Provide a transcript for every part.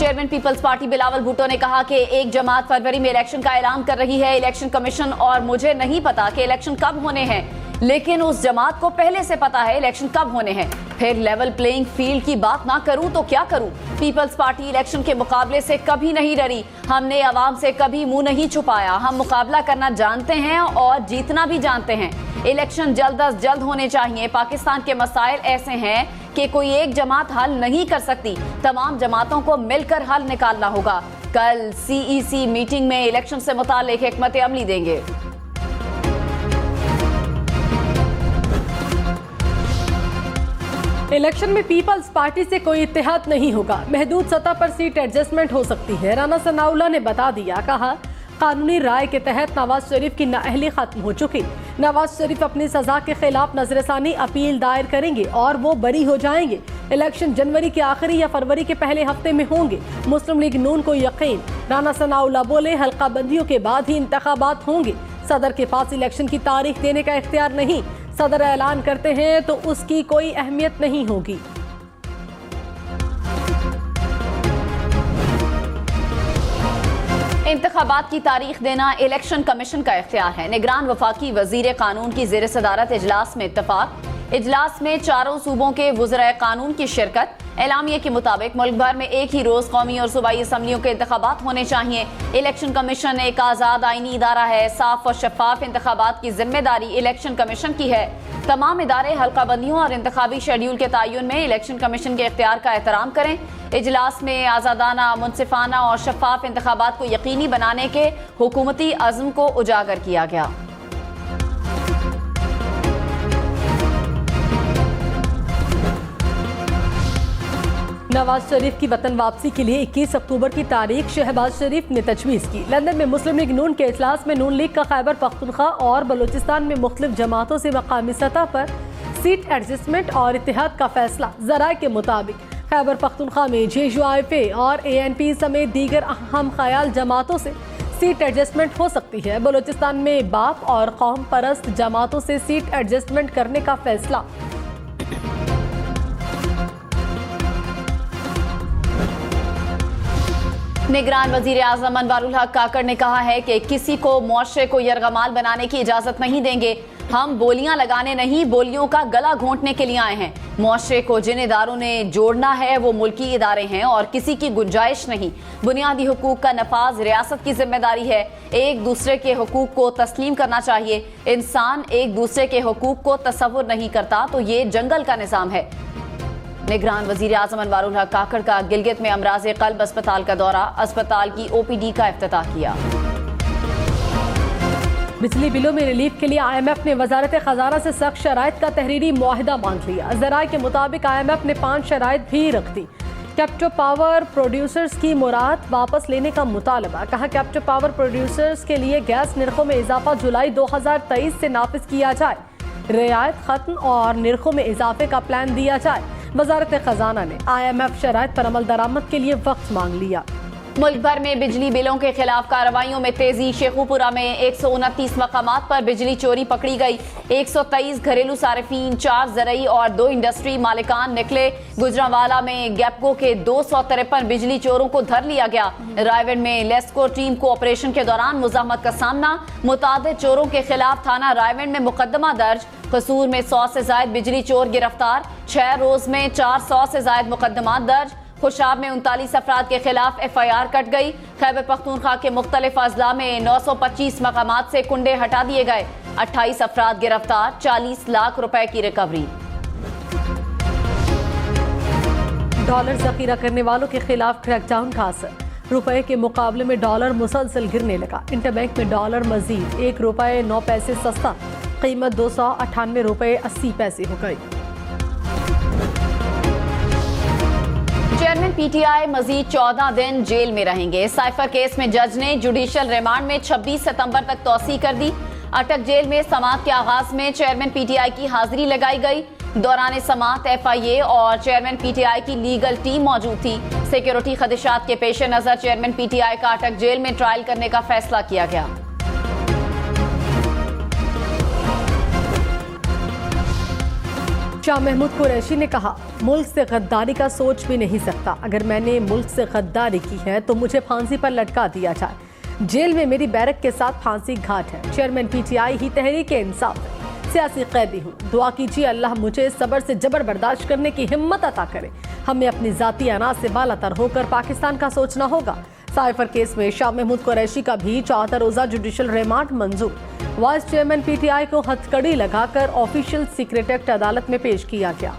Chairman Peoples Party Bilawal Bhutto ने कहा कि एक जमात फरवरी में इलेक्शन का ऐलान कर रही है इलेक्शन कमीशन, और मुझे नहीं पता कि इलेक्शन कब होने हैं, लेकिन उस जमात को पहले से पता है इलेक्शन कब होने हैं। फिर लेवल प्लेइंग फील्ड की बात ना करूं तो क्या करूं। पीपल्स पार्टी इलेक्शन के मुकाबले से कभी नहीं डरी, हमने आवाम से कभी मुंह नहीं छुपाया, हम मुकाबला करना जानते हैं और जीतना भी जानते हैं। इलेक्शन जल्द अज जल्द होने चाहिए। पाकिस्तान के मसाइल ऐसे हैं कि कोई एक जमात हल नहीं कर सकती, तमाम जमातों को मिलकर हल निकालना होगा। कल CEC मीटिंग में इलेक्शन से मुताल्लिक हिकमत अमली देंगे। इलेक्शन में पीपल्स पार्टी से कोई इत्तेहाद नहीं होगा, महदूद सतह पर सीट एडजस्टमेंट हो सकती है। राना सनाउल्लाह ने बता दिया, कहा कानूनी राय के तहत नवाज शरीफ की नाअहली खत्म हो चुकी। नवाज शरीफ अपनी सजा के खिलाफ नजरसानी अपील दायर करेंगे और वो बरी हो जाएंगे। इलेक्शन जनवरी के आखिरी या फरवरी के पहले हफ्ते में होंगे, मुस्लिम लीग नून को यकीन। राना सनाउल्लाह बोले, हल्का बंदियों के बाद ही इंतखाबात होंगे, सदर के पास इलेक्शन की तारीख देने का इख्तियार नहीं। सदर ऐलान करते हैं तो उसकी कोई अहमियत नहीं होगी। इंतखाबात की तारीख देना इलेक्शन कमीशन का इख्तियार है। निगरान वफाकी वजीर कानून की ज़ेर सदारत इजलास में इत्तफाक। इजलास में चारों सूबों के वज़राए कानून की शिरकत। एलामिया के मुताबिक मुल्क भर में एक ही रोज कौमी और सूबाई असम्बलियों के इंतखाबात होने चाहिए। इलेक्शन कमीशन एक आज़ाद आईनी इदारा है। साफ और शफाफ इंतखाबात की जिम्मेदारी इलेक्शन कमीशन की है। तमाम इदारे हल्का बंदियों और इंतखाबी शेड्यूल के तयन में इलेक्शन कमीशन के इख्तियार का एहतराम करें। इजलास में आज़ादाना, मुनसिफाना और शफाफ इंतखाबात को यकीनी बनाने के हुकूमती अज़्म को उजागर किया गया। नवाज शरीफ की वतन वापसी के लिए 21 अक्टूबर की तारीख शहबाज शरीफ ने तजवीज़ की। लंदन में मुस्लिम लीग नून के इजलास में नून लीग का खैबर पख्तूनख्वा और बलूचिस्तान में मुख्तलिफ जमातों से मकामी सतह पर सीट एडजस्टमेंट और इत्तेहाद का फैसला। ज़राए के मुताबिक खैबर पख्तूनख्वा में JUIF और ANP समेत दीगर अहम ख्याल जमातों से सीट एडजस्टमेंट हो सकती है। बलूचिस्तान में बाप और कौम परस्त जमातों से सीट एडजस्टमेंट करने का फैसला। निगरान वजीर आज़म अनवारुल हक काकड़ ने कहा है कि किसी को मुआशरे को यरगमाल बनाने की इजाजत नहीं देंगे। हम बोलियां लगाने नहीं, बोलियों का गला घोंटने के लिए आए हैं। मुआशरे को जिन इदारों ने जोड़ना है वो मुल्की इदारे हैं और किसी की गुंजाइश नहीं। बुनियादी हुकूक का नफाज रियासत की जिम्मेदारी है। एक दूसरे के हुकूक को तस्लीम करना चाहिए। इंसान एक दूसरे के हुकूक को तसव्वुर नहीं करता तो ये जंगल का निज़ाम है। निगरान वजीर आज़म अनवारुल हक काकड़ का गिलगित में अमराज़े क़ल्ब अस्पताल का दौरा। अस्पताल की OPD का इफ्तिताह किया। बिजली बिलों में रिलीफ के लिए IMF ने वजारत खजाना से सख्त शराइत का तहरीरी मुआहिदा मांग लिया। ज़राए के मुताबिक IMF ने 5 शराइत भी रख दी। कैप्टिव पावर प्रोड्यूसर्स की मुराद वापस लेने का मुतालबा। कहा कैप्टिव पावर प्रोड्यूसर्स के लिए गैस निर्खों में इजाफा जुलाई 2023 से नाफिज किया जाए। रियायत खत्म और निर्खों में इजाफे का प्लान दिया जाए। वजारत खजाना ने IMF शराइत पर अमल दरामद के लिए वक्त मांग लिया। मुल्क भर में बिजली बिलों के खिलाफ कार्रवाइयों में तेजी। शेखुपुरा में 129 मकामात पर बिजली चोरी पकड़ी गई। 123 घरेलू सारिफीन, 4 ज़रई और 2 इंडस्ट्री मालिकान निकले। गुजरांवाला में गैपको के 253 बिजली चोरों को धर लिया गया। रायगढ़ में लेस्को टीम को ऑपरेशन के दौरान मुज़ाहमत का सामना। मुतादिद चोरों के खिलाफ थाना रायगढ़ में मुकदमा दर्ज। कसूर में 100 से जायद बिजली चोर गिरफ्तार। 6 रोज में 400 से जायद मुकदमा दर्ज। खुशाब में 39 अफराद के खिलाफ FIR कट गई। खैबर पख्तूनख्वा के मुख्तलिफ अजला में 925 मकामात से कुंडे हटा दिए गए। 28 अफराद गिरफ्तार। 40 लाख रुपए की रिकवरी। डॉलर जखीरा करने वालों के खिलाफ क्रैकडाउन का असर। रुपए के मुकाबले में डॉलर मुसलसल गिरने लगा। इंटरबैंक में डॉलर मजीद 1 रुपए 9 पैसे सस्ता, कीमत 298 रुपए 80 पैसे हो गई। चेयरमैन PTI मजीद 14 दिन जेल में रहेंगे। साइफर केस में जज ने जुडिशियल रिमांड में 26 सितंबर तक तौसी कर दी। अटक जेल में समाअत के आगाज में चेयरमैन PTI की हाजिरी लगाई गई। दौरान समाअत FIA और चेयरमैन PTI की लीगल टीम मौजूद थी। सिक्योरिटी खदशात के पेश नजर चेयरमैन PTI का अटक जेल में ट्रायल करने का फैसला किया गया। शाह महमूद कुरैशी ने कहा, मुल्क से गद्दारी का सोच भी नहीं सकता। अगर मैंने मुल्क से गद्दारी की है तो मुझे फांसी पर लटका दिया जाए। जेल में मेरी बैरक के साथ फांसी घाट है। चेयरमैन पीटीआई ही तहरीक-ए-इंसाफ है। सियासी कैदी हूँ। दुआ कीजिए अल्लाह मुझे सब्र से जबर बर्दाश्त करने की हिम्मत अता करे। हमें अपनी जाती अनाज से बालातर होकर पाकिस्तान का सोचना होगा। साइफर केस में शाह महमूद कुरैशी का भी 4 रोजा जुडिशल रिमांड मंजूर। वाइस चेयरमैन पीटीआई को हथकड़ी लगाकर ऑफिशियल सीक्रेट एक्ट अदालत में पेश किया गया।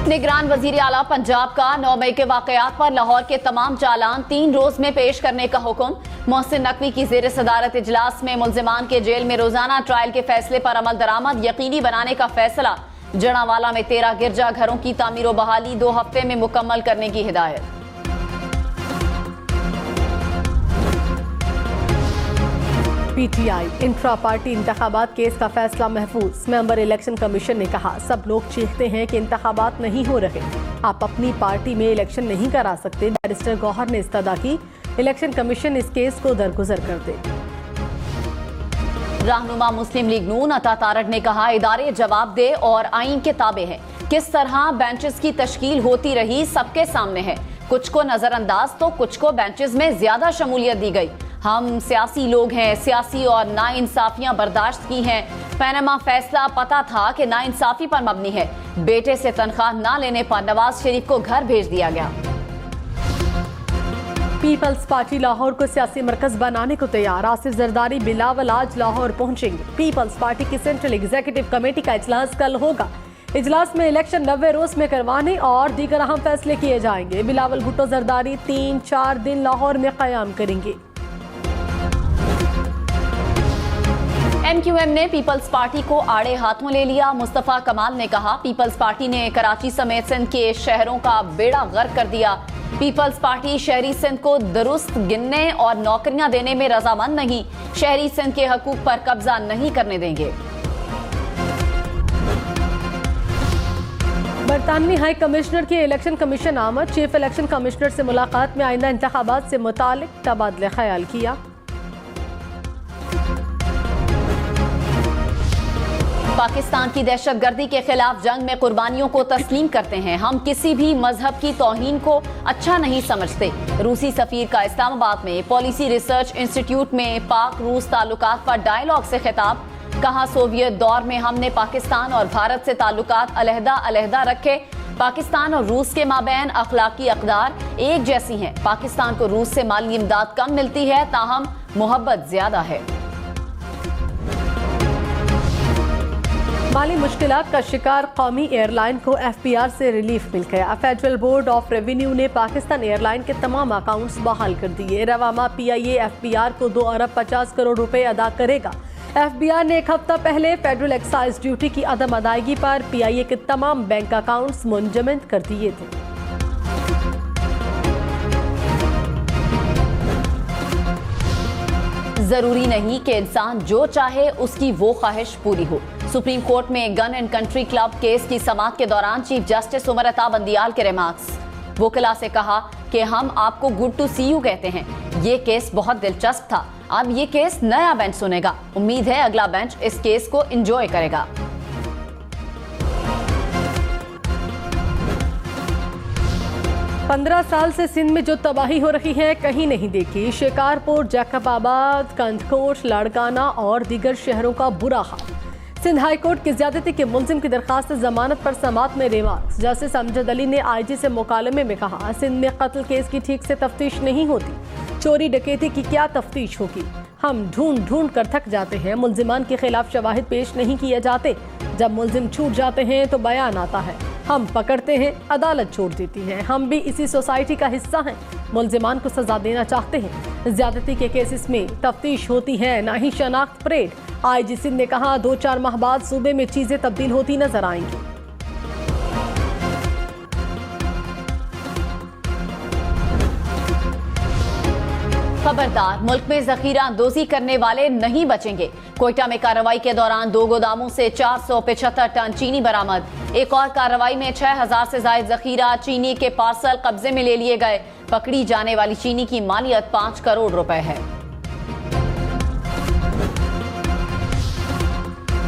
निगरान वजीर आला पंजाब का 9 मई के वाकयात पर लाहौर के तमाम चालान 3 रोज में पेश करने का हुक्म। मोहसिन नकवी की जेर सदारत इजलास में मुल्जिमान के जेल में रोजाना ट्रायल के फैसले पर अमल दरामद यकीनी बनाने का फैसला। जड़ावाला में 13 गिरजा घरों की तामीर व बहाली 2 हफ्ते में मुकम्मल करने की हिदायत। पीटीआई इंट्रा पार्टी इंतखाबात केस का फैसला महफूज। मेंबर इलेक्शन कमीशन ने कहा, सब लोग चीखते हैं कि इंतखाबात नहीं हो रहे, आप अपनी पार्टी में इलेक्शन नहीं करा सकते। बैरिस्टर गौहर ने इस्तदा की, इलेक्शन कमीशन इस केस को दरगुजर कर दे। रहनुमा मुस्लिम लीग नून अता तारड़ ने कहा, इदारे जवाब दे और आईन के ताबे हैं। किस तरह बेंचेस की तश्कील होती रही सबके सामने है। कुछ को नजरअंदाज तो कुछ को बेंचेस में ज्यादा शमूलियत दी गई। हम सियासी लोग हैं, सियासी और नाइंसाफियां बर्दाश्त की हैं। पैनमा फैसला पता था कि नाइंसाफी पर मबनी है। बेटे से तनख्वाह ना लेने पर नवाज शरीफ को घर भेज दिया गया। पीपल्स पार्टी लाहौर को सियासी मरकज बनाने को तैयार। आसिफ जरदारी बिलावल आज लाहौर पहुंचेंगे। पीपल्स पार्टी की सेंट्रल एग्जीक्यूटिव कमेटी का इजलास कल होगा। इजलास में इलेक्शन 90 रोज में करवाने और दीगर अहम फैसले किए जाएंगे। बिलावल भुट्टो जरदारी 3-4 दिन लाहौर में कयाम करेंगे। MQM ने पीपल्स पार्टी को आड़े हाथों ले लिया। मुस्तफा कमाल ने कहा, पीपल्स पार्टी ने कराची समेत सिंध के शहरों का बेड़ा गर्क कर दिया। पीपल्स पार्टी शहरी सिंध को दुरुस्त गिनने और नौकरियां देने में रजामंद नहीं। शहरी सिंध के हकूक पर कब्जा नहीं करने देंगे। बरतानवी हाई कमिश्नर की इलेक्शन कमीशन आमद। चीफ इलेक्शन कमिश्नर से मुलाकात में आइंदा इंतखाबात से मुतालिक तबादले ख्याल किया। पाकिस्तान की दहशतगर्दी के खिलाफ जंग में कुर्बानियों को तस्लीम करते हैं। हम किसी भी मजहब की तौहीन को अच्छा नहीं समझते। रूसी सफीर का इस्लामाबाद में पॉलिसी रिसर्च इंस्टीट्यूट में पाक रूस ताल्लुकात पर डायलॉग से खिताब। कहा, सोवियत दौर में हमने पाकिस्तान और भारत से ताल्लुकात अलहदा रखे। पाकिस्तान और रूस के माबैन अखलाकी अक़दार एक जैसी हैं। पाकिस्तान को रूस से माली इमदाद कम मिलती है, ताहम मोहब्बत ज्यादा है। माली मुश्किलात का शिकार कौमी एयरलाइन को FBR से रिलीफ मिल गया। फेडरल बोर्ड ऑफ रेवेन्यू ने पाकिस्तान एयरलाइन के तमाम अकाउंट्स बहाल कर दिए। रवामा PIA FBR को 2 अरब 50 करोड़ रुपए अदा करेगा। FBR ने 1 हफ्ता पहले फेडरल एक्साइज ड्यूटी की अदम अदायगी पर PIA के तमाम बैंक अकाउंट्स मुंजमद कर दिए थे। जरूरी नहीं कि इंसान जो चाहे उसकी वो ख्वाहिश पूरी हो। सुप्रीम कोर्ट में gun and country club case की समाअत के दौरान चीफ जस्टिस उमर अता बंदियाल के रिमार्क्स। वकीला से कहा कि हम आपको गुड टू सी यू कहते हैं। ये केस बहुत दिलचस्प था। अब ये केस नया बेंच सुनेगा। उम्मीद है अगला बेंच इस केस को एंजॉय करेगा। पंद्रह साल से सिंध में जो तबाही हो रही है कहीं नहीं देखी। शिकारपुर, जैकबाबाद, कंदकोट, लाड़काना और दीगर शहरों का बुरा हाल। सिंध हाई कोर्ट की ज्यादती के मुलजिम की दरखास्त जमानत पर समाअत में रिमार्क्स। जस्टिस अमजद अली ने IG से मुकालमे में कहा, सिंध में कत्ल केस की ठीक से तफ्तीश नहीं होती। चोरी डकैती की क्या तफ्तीश होगी। हम ढूंढ कर थक जाते हैं। मुलजिमान के खिलाफ शवाहिद पेश नहीं किए जाते। जब मुलजिम छूट जाते हैं तो बयान आता है, हम पकड़ते हैं, अदालत छोड़ देती है। हम भी इसी सोसाइटी का हिस्सा हैं। मुलजिमान को सजा देना चाहते हैं। ज्यादती के केसेस में तफ्तीश होती है, ना ही शनाख्त परेड। IG सिंध ने कहा, 2-4 माह बाद सूबे में चीजें तब्दील होती नजर आएंगी। खबरदार, मुल्क में जखीरा अंदोजी करने वाले नहीं बचेंगे। कोयटा में कार्रवाई के दौरान 2 गोदामों से 475 टन चीनी बरामद। एक और कार्रवाई में 6000 से ज्यादा जखीरा चीनी के पार्सल कब्जे में ले लिए गए। पकड़ी जाने वाली चीनी की मालियत 5 करोड़ रुपए है।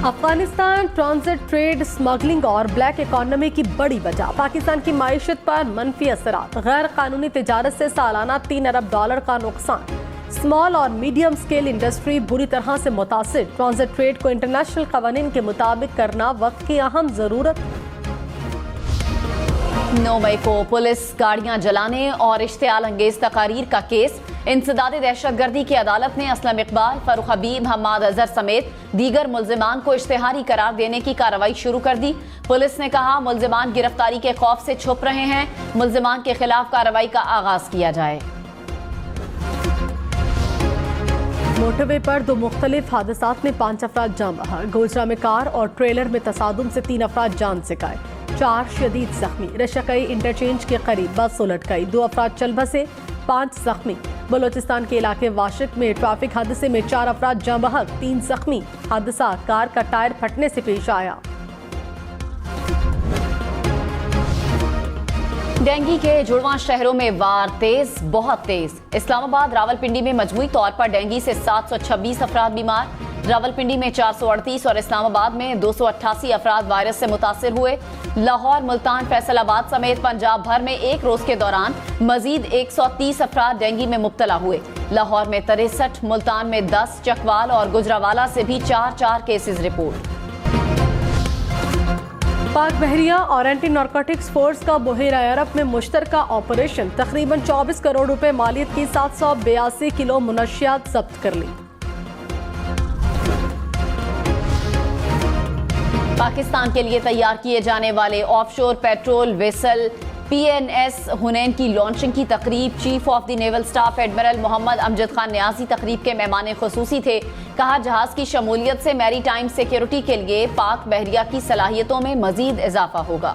अफगानिस्तान ट्रांजिट ट्रेड स्मगलिंग और ब्लैक इकोनॉमी की बड़ी वजह। पाकिस्तान की मायशत पर मनफी असरात। गैर कानूनी तिजारत से सालाना $3 अरब का नुकसान। स्मॉल और मीडियम स्केल इंडस्ट्री बुरी तरह से मुतासिर। ट्रांजिट ट्रेड को इंटरनेशनल कवानीन के मुताबिक करना वक्त की अहम जरूरत। 9 मई को पुलिस गाड़ियां जलाने और इश्तियाल अंगेज तकारीर का केस। इंसदाद दहशतगर्दी की अदालत ने असलम इकबाल, फरूख हबीब, हम्माद अजहर समेत दीगर मुल्जिमान को इश्तिहारी करार देने की कार्रवाई शुरू कर दी। पुलिस ने कहा मुल्जिमान गिरफ्तारी के खौफ से छुप रहे हैं, मुल्जिमान के खिलाफ कार्रवाई का आगाज किया जाए। मोटरवे पर 2 मुख्तलिफ हादसात में 5 अफराद जान बहक। गोजरा में कार और ट्रेलर में तसादुम से 3 अफराद जान से गए, 4 शदीद जख्मी। रशकई इंटरचेंज के करीब बस उलट गई, 2 अफराद चल बसे, 5 जख्मी। बलोचिस्तान के इलाके वाशिक में ट्रैफिक हादसे में 4 अफराद जान बहक, 3 जख्मी। हादसा कार का टायर फटने से पेश आया। डेंगू के जुड़वां शहरों में वार तेज, बहुत तेज। इस्लामाबाद, रावलपिंडी में मजमूई तौर पर डेंगू से 726 अफराद बीमार। रावलपिंडी में 438 और इस्लामाबाद में 288 अफराद वायरस से मुतासिर हुए। लाहौर, मुल्तान, फैसलाबाद समेत पंजाब भर में एक रोज के दौरान मजीद 130 अफराद डेंगू में मुब्तला हुए। लाहौर में 63, मुल्तान में 10, चकवाल और गुजरावाला से भी 4 केसेस रिपोर्ट। पाक बहरिया और एंटी नारकोटिक्स फोर्स का बहेरा अरब में मुश्तरका ऑपरेशन। तकरीबन 24 करोड़ रुपए मालियत की 782 किलो मुनशियात जब्त कर ली। पाकिस्तान के लिए तैयार किए जाने वाले offshore patrol vessel PNS Hunain की लॉन्चिंग की तकरीब। Chief of the naval staff admiral Muhammad Amjad Khan Niazi तकरीब के मेहमान खुसूसी थे। कहा जहाज की शमूलियत से मैरी टाइम सिक्योरिटी के लिए पाक बहरिया की सलाहियतों में मजीद इजाफा होगा।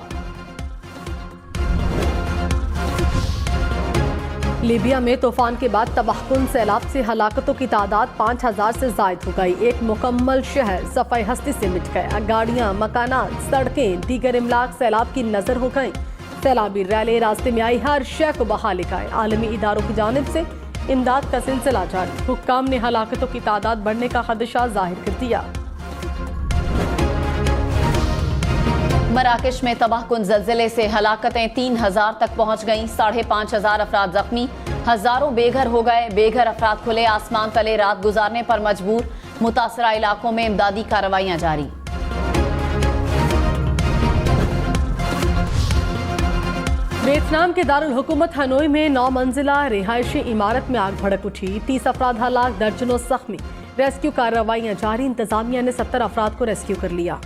लीबिया में तूफान के बाद तबाहकुन सैलाब से हलाकतों की तादाद 5000 से जायद हो गई। एक मुकम्मल शहर सफाई हस्ती से मिट गया। गाड़ियां, मकानात, सड़कें, दीगर इमलाक सैलाब की नजर हो गई। सैलाबी रैली रास्ते में आई, हर शय को बहा लिखाए। आलमी इदारों की जानिब से इमदाद का सिलसिला जारी। हुक्काम ने हलाकतों की तादाद बढ़ने का खदशा जाहिर कर दिया। मराकश में तबाहकुन ज़लज़ले से हलाकतें 3000 तक पहुंच गईं। 5500 अफराद जख्मी, हजारों बेघर हो गए। बेघर अफराद खुले आसमान तले रात गुजारने पर मजबूर। मुतासरा इलाकों में इमदादी कार्रवाइयां जारी। वियतनाम के दारुल हुकूमत हनोई में 9 मंजिला रिहायशी इमारत में आग भड़क उठी। 30 अफराद हलाक, दर्जनों जख्मी। रेस्क्यू कार्रवाइयां जारी। इंतजामिया ने 70 अफराद को रेस्क्यू कर लिया।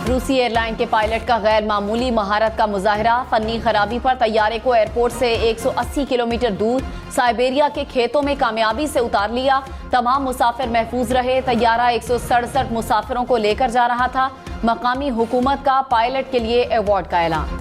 रूसी एयरलाइन के पायलट का गैर मामूली महारत का मुजाहरा। फन्नी खराबी पर तैयारे को एयरपोर्ट से 180 किलोमीटर दूर साइबेरिया के खेतों में कामयाबी से उतार लिया। तमाम मुसाफिर महफूज रहे। तैयारा 167 मुसाफिरों को लेकर जा रहा था। मकामी हुकूमत का पायलट के लिए अवार्ड का ऐलान।